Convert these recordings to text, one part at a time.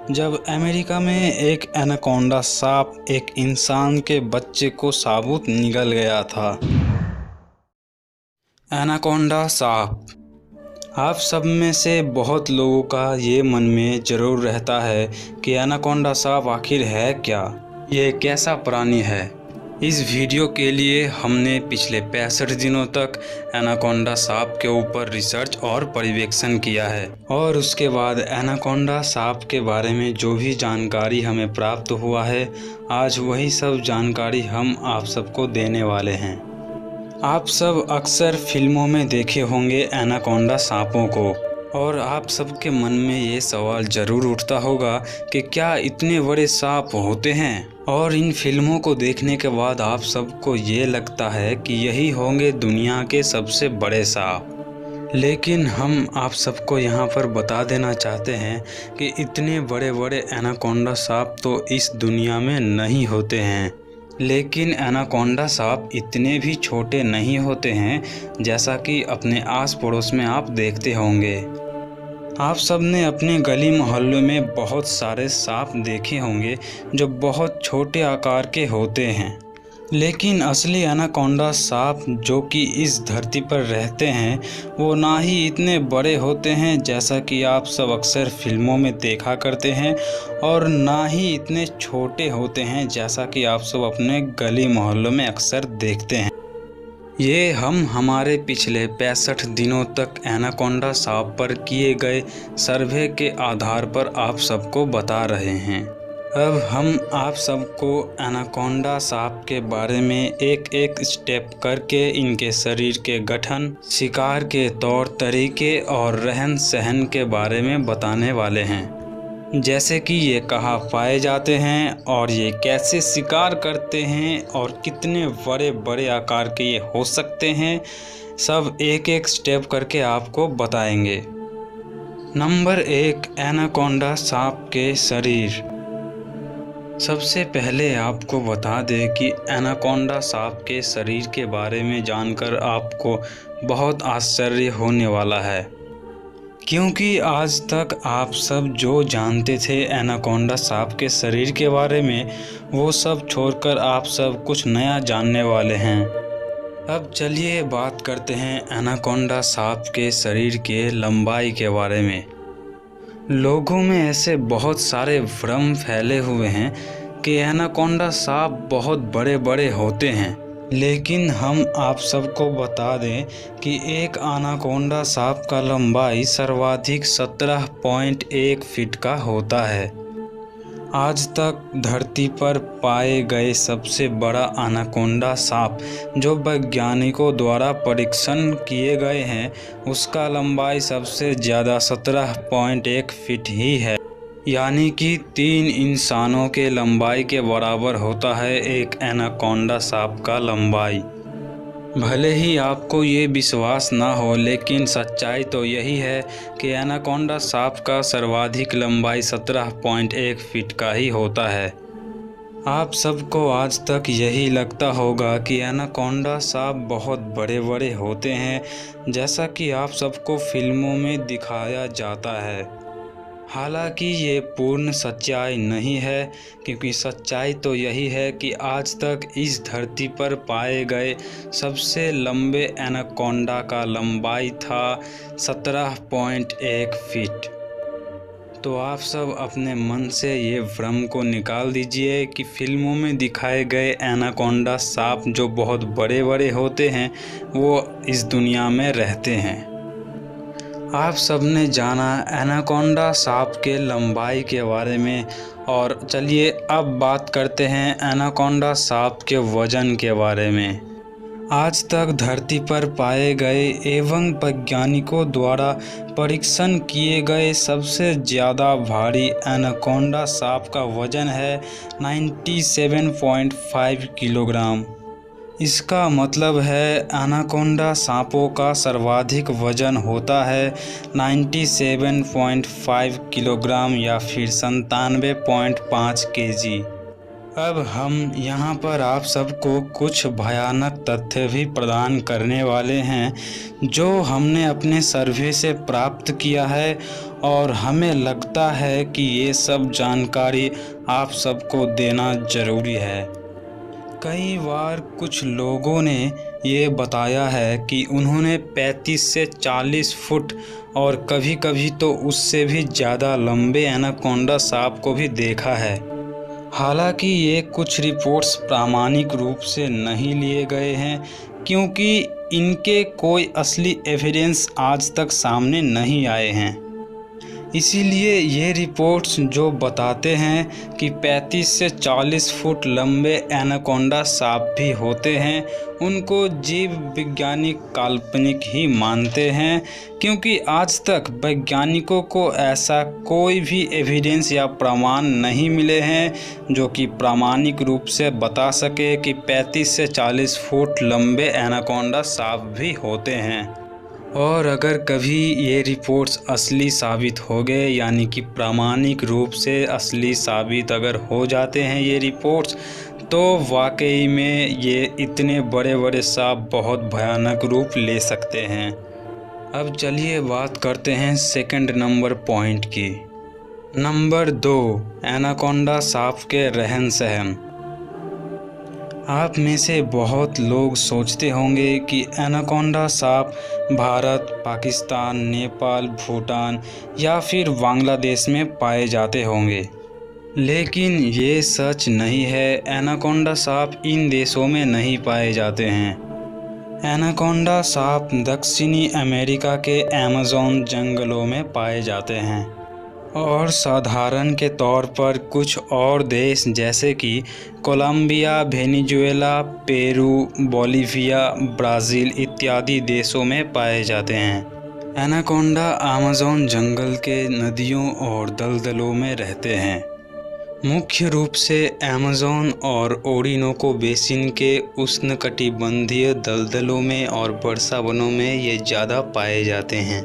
जब अमेरिका में एक एनाकोंडा सांप एक इंसान के बच्चे को साबुत निगल गया था। एनाकोंडा सांप। आप सब में से बहुत लोगों का ये मन में ज़रूर रहता है कि एनाकोंडा सांप आखिर है क्या, ये कैसा प्राणी है। इस वीडियो के लिए हमने पिछले 65 दिनों तक एनाकोंडा सांप के ऊपर रिसर्च और पर्यवेक्षण किया है और उसके बाद एनाकोंडा सांप के बारे में जो भी जानकारी हमें प्राप्त हुआ है, आज वही सब जानकारी हम आप सबको देने वाले हैं। आप सब अक्सर फिल्मों में देखे होंगे एनाकोंडा सांपों को, और आप सबके मन में ये सवाल ज़रूर उठता होगा कि क्या इतने बड़े सांप होते हैं। और इन फिल्मों को देखने के बाद आप सबको ये लगता है कि यही होंगे दुनिया के सबसे बड़े सांप। लेकिन हम आप सबको यहाँ पर बता देना चाहते हैं कि इतने बड़े बड़े एनाकोंडा सांप तो इस दुनिया में नहीं होते हैं। लेकिन एनाकोंडा सांप इतने भी छोटे नहीं होते हैं जैसा कि अपने आस पड़ोस में आप देखते होंगे। आप सब ने अपने गली मोहल्लों में बहुत सारे सांप देखे होंगे जो बहुत छोटे आकार के होते हैं। लेकिन असली एनाकोंडा सांप जो कि इस धरती पर रहते हैं वो ना ही इतने बड़े होते हैं जैसा कि आप सब अक्सर फिल्मों में देखा करते हैं, और ना ही इतने छोटे होते हैं जैसा कि आप सब अपने गली मोहल्लों में अक्सर देखते हैं। ये हम हमारे पिछले 65 दिनों तक एनाकोंडा सांप पर किए गए सर्वे के आधार पर आप सबको बता रहे हैं। अब हम आप सबको एनाकोंडा सांप के बारे में एक एक स्टेप करके इनके शरीर के गठन, शिकार के तौर तरीके और रहन सहन के बारे में बताने वाले हैं। जैसे कि ये कहाँ पाए जाते हैं और ये कैसे शिकार करते हैं और कितने बड़े बड़े आकार के ये हो सकते हैं, सब एक एक स्टेप करके आपको बताएंगे। नंबर 1, एनाकोंडा सांप के शरीर। सबसे पहले आपको बता दें कि एनाकोंडा सांप के शरीर के बारे में जानकर आपको बहुत आश्चर्य होने वाला है, क्योंकि आज तक आप सब जो जानते थे एनाकोंडा सांप के शरीर के बारे में, वो सब छोड़कर आप सब कुछ नया जानने वाले हैं। अब चलिए बात करते हैं एनाकोंडा सांप के शरीर के लंबाई के बारे में। लोगों में ऐसे बहुत सारे भ्रम फैले हुए हैं कि एनाकोंडा सांप बहुत बड़े बड़े होते हैं, लेकिन हम आप सबको बता दें कि एक एनाकोंडा सांप का लंबाई सर्वाधिक 17.1 फीट का होता है। आज तक धरती पर पाए गए सबसे बड़ा एनाकोंडा सांप जो वैज्ञानिकों द्वारा परीक्षण किए गए हैं, उसका लंबाई सबसे ज़्यादा 17.1 फीट ही है, यानी कि 3 इंसानों के लंबाई के बराबर होता है एक एनाकोंडा सांप का लंबाई। भले ही आपको ये विश्वास ना हो, लेकिन सच्चाई तो यही है कि एनाकोंडा सांप का सर्वाधिक लंबाई 17.1 फीट का ही होता है। आप सबको आज तक यही लगता होगा कि एनाकोंडा सांप बहुत बड़े बड़े होते हैं, जैसा कि आप सबको फिल्मों में दिखाया जाता है। हालांकि ये पूर्ण सच्चाई नहीं है, क्योंकि सच्चाई तो यही है कि आज तक इस धरती पर पाए गए सबसे लंबे एनाकोंडा का लंबाई था 17.1 फीट। तो आप सब अपने मन से ये भ्रम को निकाल दीजिए कि फिल्मों में दिखाए गए एनाकोंडा सांप जो बहुत बड़े बड़े होते हैं वो इस दुनिया में रहते हैं। आप सबने जाना एनाकोंडा सांप के लंबाई के बारे में, और चलिए अब बात करते हैं एनाकोंडा सांप के वजन के बारे में। आज तक धरती पर पाए गए एवं वैज्ञानिकों द्वारा परीक्षण किए गए सबसे ज़्यादा भारी एनाकोंडा सांप का वजन है 97.5 किलोग्राम। इसका मतलब है एनाकोंडा सांपों का सर्वाधिक वजन होता है 97.5 किलोग्राम या फिर 97.5 केजी। अब हम यहाँ पर आप सबको कुछ भयानक तथ्य भी प्रदान करने वाले हैं जो हमने अपने सर्वे से प्राप्त किया है, और हमें लगता है कि ये सब जानकारी आप सबको देना ज़रूरी है। कई बार कुछ लोगों ने ये बताया है कि उन्होंने 35 से 40 फुट और कभी-कभी तो उससे भी ज़्यादा लंबे एनाकोंडा सांप को भी देखा है। हालांकि ये कुछ रिपोर्ट्स प्रामाणिक रूप से नहीं लिए गए हैं, क्योंकि इनके कोई असली एविडेंस आज तक सामने नहीं आए हैं। इसीलिए ये रिपोर्ट्स जो बताते हैं कि 35 से 40 फुट लंबे एनाकोंडा सांप भी होते हैं, उनको जीव वैज्ञानिक काल्पनिक ही मानते हैं, क्योंकि आज तक वैज्ञानिकों को ऐसा कोई भी एविडेंस या प्रमाण नहीं मिले हैं जो कि प्रामाणिक रूप से बता सके कि 35 से 40 फुट लंबे एनाकोंडा सांप भी होते हैं। और अगर कभी ये रिपोर्ट्स असली साबित हो गए, यानी कि प्रामाणिक रूप से असली साबित अगर हो जाते हैं ये रिपोर्ट्स, तो वाकई में ये इतने बड़े बड़े सांप बहुत भयानक रूप ले सकते हैं। अब चलिए बात करते हैं सेकंड नंबर पॉइंट की। नंबर 2, एनाकोंडा सांप के रहन सहन। आप में से बहुत लोग सोचते होंगे कि एनाकोंडा सांप भारत, पाकिस्तान, नेपाल, भूटान या फिर बांग्लादेश में पाए जाते होंगे, लेकिन ये सच नहीं है। एनाकोंडा सांप इन देशों में नहीं पाए जाते हैं। एनाकोंडा सांप दक्षिणी अमेरिका के अमेज़न जंगलों में पाए जाते हैं और साधारण के तौर पर कुछ और देश जैसे कि Colombia, Venezuela, Peru, Bolivia, Brazil इत्यादि देशों में पाए जाते हैं। एनाकोंडा अमेज़न जंगल के नदियों और दलदलों में रहते हैं। मुख्य रूप से अमेज़न और ओरिनोको बेसिन के उष्णकटिबंधीय दलदलों में और वर्षा वनों में ये ज़्यादा पाए जाते हैं।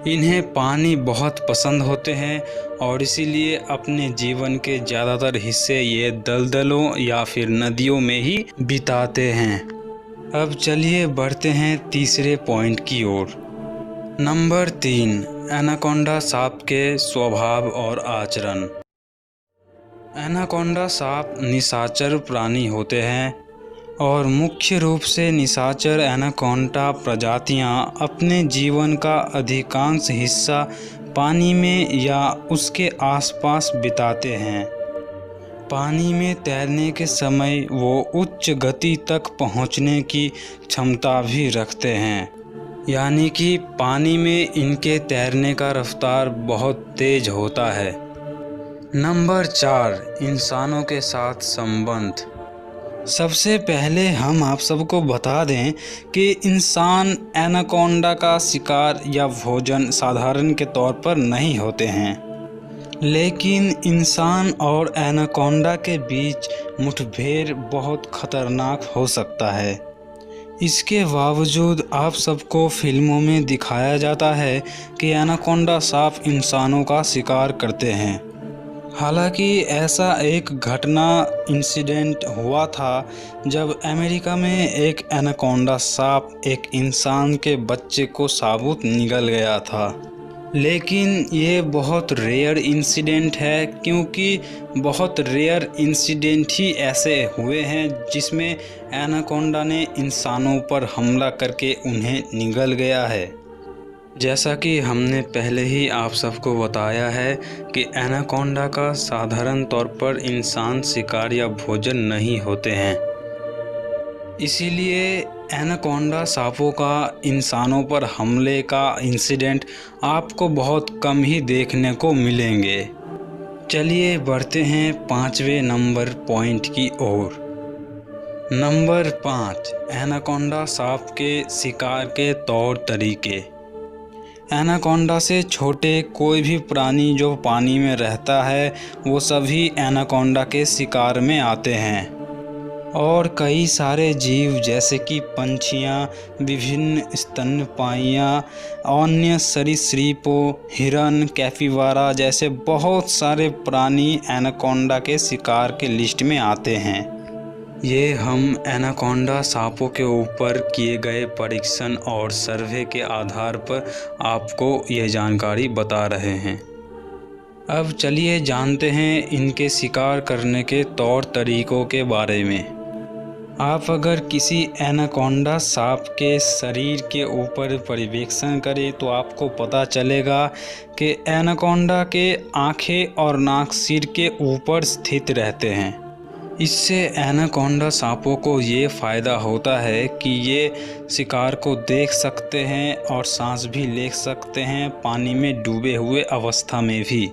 इन्हें पानी बहुत पसंद होते हैं और इसीलिए अपने जीवन के ज़्यादातर हिस्से ये दलदलों या फिर नदियों में ही बिताते हैं। अब चलिए बढ़ते हैं तीसरे पॉइंट की ओर। नंबर 3, एनाकोंडा सांप के स्वभाव और आचरण। एनाकोंडा सांप निशाचर प्राणी होते हैं और मुख्य रूप से निशाचर एनाकोंडा प्रजातियां अपने जीवन का अधिकांश हिस्सा पानी में या उसके आसपास बिताते हैं। पानी में तैरने के समय वो उच्च गति तक पहुंचने की क्षमता भी रखते हैं, यानी कि पानी में इनके तैरने का रफ्तार बहुत तेज होता है। नंबर 4, इंसानों के साथ संबंध। सबसे पहले हम आप सबको बता दें कि इंसान एनाकोंडा का शिकार या भोजन साधारण के तौर पर नहीं होते हैं, लेकिन इंसान और एनाकोंडा के बीच मुठभेड़ बहुत खतरनाक हो सकता है। इसके बावजूद आप सबको फिल्मों में दिखाया जाता है कि एनाकोंडा सांप इंसानों का शिकार करते हैं। हालांकि ऐसा एक घटना इंसिडेंट हुआ था जब अमेरिका में एक एनाकोंडा सांप एक इंसान के बच्चे को साबुत निगल गया था, लेकिन ये बहुत रेयर इंसिडेंट है, क्योंकि बहुत रेयर इंसिडेंट ही ऐसे हुए हैं जिसमें एनाकोंडा ने इंसानों पर हमला करके उन्हें निगल गया है। जैसा कि हमने पहले ही आप सबको बताया है कि एनाकोंडा का साधारण तौर पर इंसान शिकार या भोजन नहीं होते हैं, इसीलिए एनाकोंडा सांपों का इंसानों पर हमले का इंसिडेंट आपको बहुत कम ही देखने को मिलेंगे। चलिए बढ़ते हैं 5वें नंबर पॉइंट की ओर। नंबर 5, एनाकोंडा सांप के शिकार के तौर तरीके। एनाकोंडा से छोटे कोई भी प्राणी जो पानी में रहता है वो सभी एनाकोंडा के शिकार में आते हैं, और कई सारे जीव जैसे कि पंछियाँ, विभिन्न स्तनपायियाँ, अन्य सरीसृपों, हिरन, कैपिबारा जैसे बहुत सारे प्राणी एनाकोंडा के शिकार के लिस्ट में आते हैं। ये हम एनाकोंडा सांपों के ऊपर किए गए परीक्षण और सर्वे के आधार पर आपको ये जानकारी बता रहे हैं। अब चलिए जानते हैं इनके शिकार करने के तौर तरीकों के बारे में। आप अगर किसी एनाकोंडा सांप के शरीर के ऊपर पर्यवेक्षण करें तो आपको पता चलेगा कि एनाकोंडा के आँखें और नाक सिर के ऊपर स्थित रहते हैं। इससे एनाकोंडा सांपों को ये फ़ायदा होता है कि ये शिकार को देख सकते हैं और सांस भी ले सकते हैं, पानी में डूबे हुए अवस्था में भी।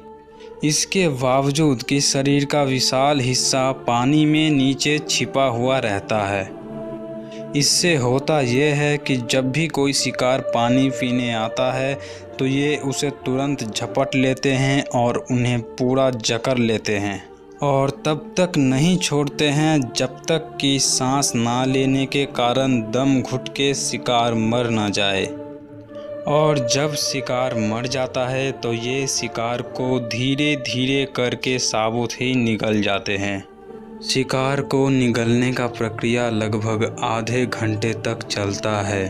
इसके बावजूद कि शरीर का विशाल हिस्सा पानी में नीचे छिपा हुआ रहता है। इससे होता यह है कि जब भी कोई शिकार पानी पीने आता है तो ये उसे तुरंत झपट लेते हैं और उन्हें पूरा जकड़ लेते हैं और तब तक नहीं छोड़ते हैं जब तक कि सांस ना लेने के कारण दम घुट के शिकार मर ना जाए। और जब शिकार मर जाता है तो ये शिकार को धीरे धीरे करके साबुत ही निगल जाते हैं। शिकार को निगलने का प्रक्रिया लगभग आधे घंटे तक चलता है।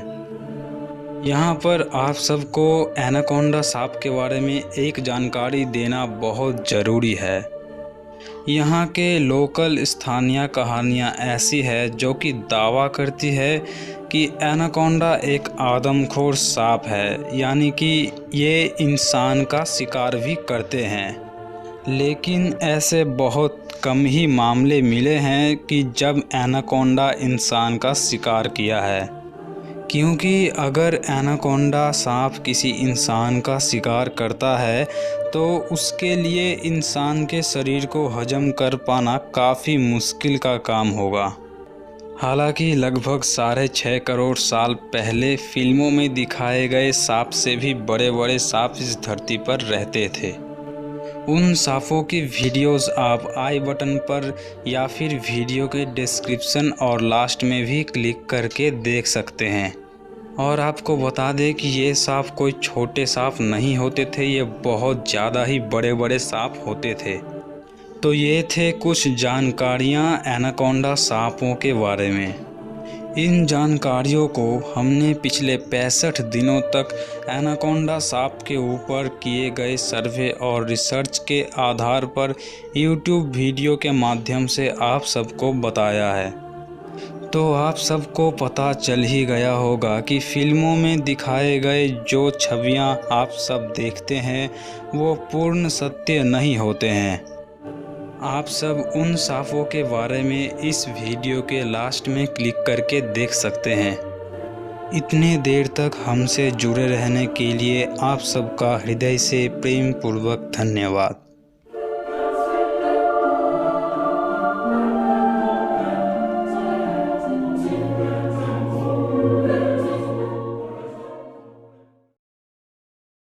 यहाँ पर आप सबको एनाकोंडा सांप के बारे में एक जानकारी देना बहुत ज़रूरी है। यहाँ के लोकल स्थानीय कहानियाँ ऐसी है जो कि दावा करती है कि एनाकोंडा एक आदमखोर सांप है, यानी कि ये इंसान का शिकार भी करते हैं। लेकिन ऐसे बहुत कम ही मामले मिले हैं कि जब एनाकोंडा इंसान का शिकार किया है, क्योंकि अगर एनाकोंडा सांप किसी इंसान का शिकार करता है तो उसके लिए इंसान के शरीर को हजम कर पाना काफ़ी मुश्किल का काम होगा। हालांकि लगभग 6.5 करोड़ साल पहले फिल्मों में दिखाए गए सांप से भी बड़े बड़े सांप इस धरती पर रहते थे। उन सांपों की वीडियोस आप आई बटन पर या फिर वीडियो के डिस्क्रिप्शन और लास्ट में भी क्लिक करके देख सकते हैं। और आपको बता दें कि ये सांप कोई छोटे सांप नहीं होते थे, ये बहुत ज़्यादा ही बड़े बड़े सांप होते थे। तो ये थे कुछ जानकारियाँ एनाकोंडा सांपों के बारे में। इन जानकारियों को हमने पिछले 65 दिनों तक एनाकोंडा सांप के ऊपर किए गए सर्वे और रिसर्च के आधार पर YouTube वीडियो के माध्यम से आप सबको बताया है। तो आप सबको पता चल ही गया होगा कि फिल्मों में दिखाए गए जो छवियां आप सब देखते हैं वो पूर्ण सत्य नहीं होते हैं। आप सब उन सांपों के बारे में इस वीडियो के लास्ट में क्लिक करके देख सकते हैं। इतने देर तक हमसे जुड़े रहने के लिए आप सबका हृदय से प्रेम पूर्वक धन्यवाद।